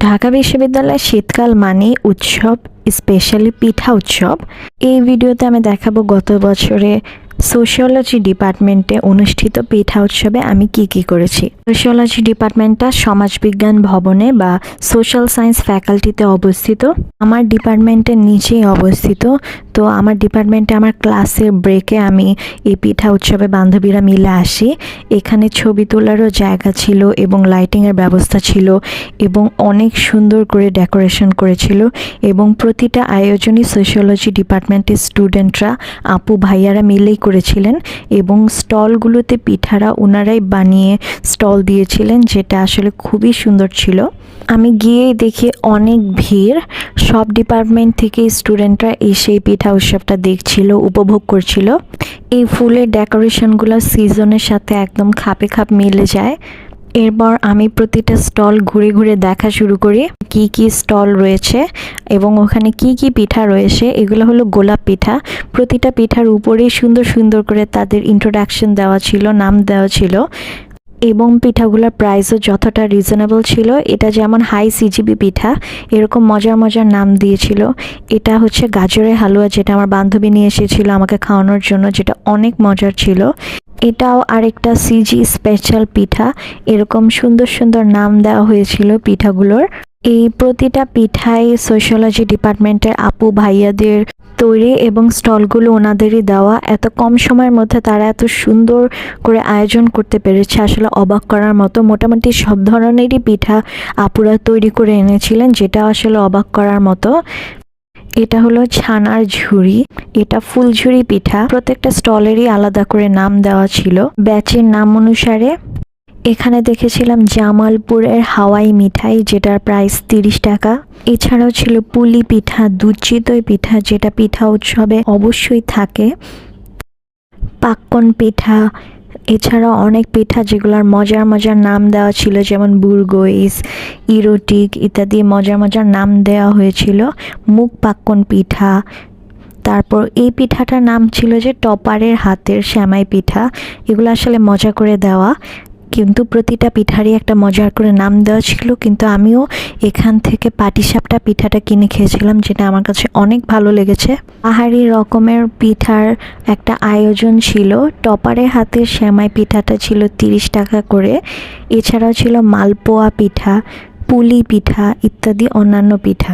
ঢাকা বিশ্ববিদ্যালয়ের শীতকাল মানেই উৎসব, স্পেশালি পিঠা উৎসব। এই ভিডিওতে আমি দেখাবো গত বছরে সোশিওলজি ডিপার্টমেন্টে অনুষ্ঠিত পিঠা উৎসবে আমি কি করেছি। সোশিওলজি ডিপার্টমেন্টটা সমাজবিজ্ঞান ভবনে বা সোশ্যাল সায়েন্স ফ্যাকাল্টিতে অবস্থিত। আমার ডিপার্টমেন্টের নিচেই অবস্থিত। তো আমার ডিপার্টমেন্টে আমার ক্লাসের ব্রেকে আমি এই পিঠা উৎসবে বান্ধবীরা মিলে আসি। এখানে ছবি তোলারও জায়গা ছিল এবং লাইটিংয়ের ব্যবস্থা ছিল এবং অনেক সুন্দর করে ডেকোরেশন করেছিল এবং প্রতিটা আয়োজনই সোশিওলজি ডিপার্টমেন্টের স্টুডেন্টরা আপু ভাইয়ারা মিলেই করেছিলেন এবং স্টলগুলোতে পিঠারা ওনারাই বানিয়ে স্টল দিয়েছিলেন, যেটা আসলে খুবই সুন্দর ছিল। আমি গিয়েই দেখি অনেক ভিড়, সব ডিপার্টমেন্ট থেকে স্টুডেন্টরা এসে পিঠা উৎসবটা দেখছিল, উপভোগ করছিল। এই ফুলের ডেকোরেশনগুলো সিজনের সাথে একদম খাপে খাপ মিলে যায়। এরপর আমি প্রতিটা স্টল ঘুরে ঘুরে দেখা শুরু করি কি স্টল রয়েছে এবং ওখানে কি পিঠা রয়েছে। এগুলো হলো গোলাপ পিঠা। প্রতিটা পিঠার উপরেই সুন্দর সুন্দর করে তাদের ইন্ট্রোডাকশন দেওয়া ছিল, নাম দেওয়া ছিল এবং পিঠাগুলোর প্রাইসও যতটা রিজনেবল ছিল। এটা যেমন হাই সিজিবি পিঠা, এরকম মজার মজার নাম দিয়েছিল। এটা হচ্ছে গাজরের হালুয়া, যেটা আমার বান্ধবী নিয়ে এসেছিল আমাকে খাওয়ানোর জন্য, যেটা অনেক মজার ছিল। এটাও আরেকটা সিজি স্পেশাল পিঠা। এরকম সুন্দর সুন্দর নাম দেওয়া হয়েছিল পিঠাগুলোর। এই প্রতিটা পিঠাই সোশিওলজি ডিপার্টমেন্টের আপু ভাইয়াদের তৈরি এবং স্টলগুলো ওনাদেরই দেওয়া। এত কম সময়ের মধ্যে তারা এত সুন্দর করে আয়োজন করতে পেরেছে, আসলে অবাক করার মতো। মোটামুটি সব ধরনেরই পিঠা আপুরা তৈরি করে এনেছিলেন, যেটা আসলে অবাক করার মতো। এটা হলো ছানার ঝুড়ি, এটা ফুলঝুরি পিঠা। প্রত্যেকটা স্টলেরই আলাদা করে নাম দেওয়া ছিল ব্যাচের নাম অনুসারে। এখানে দেখেছিলাম জামালপুরের হাওয়াই মিঠাই, যেটার প্রাইস 30 টাকা। এছাড়াও ছিল পুলি পিঠা, দুধ চিতই পিঠা, যেটা পিঠা উৎসবে অবশ্যই থাকে, পাক্কন পিঠা। এছাড়াও অনেক পিঠা যেগুলোর মজার মজার নাম দেওয়া ছিল, যেমন বুরগইস, ইরোটিক ইত্যাদি মজার মজার নাম দেওয়া হয়েছিল। মুগ পাক্কন পিঠা। তারপর এই পিঠাটার নাম ছিল যে টপারের হাতের শ্যামাই পিঠা। এগুলো আসলে মজা করে দেওয়া, কিন্তু প্রতিটা পিঠারই একটা মজার করে নাম দেওয়া ছিল। কিন্তু আমিও এখান থেকে পাটিসাপটা পিঠাটা কিনে খেয়েছিলাম, যেটা আমার কাছে অনেক ভালো লেগেছে। পাহাড়ি রকমের পিঠার একটা আয়োজন ছিল। টপারের হাতের শ্যামাই পিঠাটা ছিল 30 টাকা করে। এছাড়াও ছিল মালপোয়া পিঠা, পুলি পিঠা ইত্যাদি অন্যান্য পিঠা।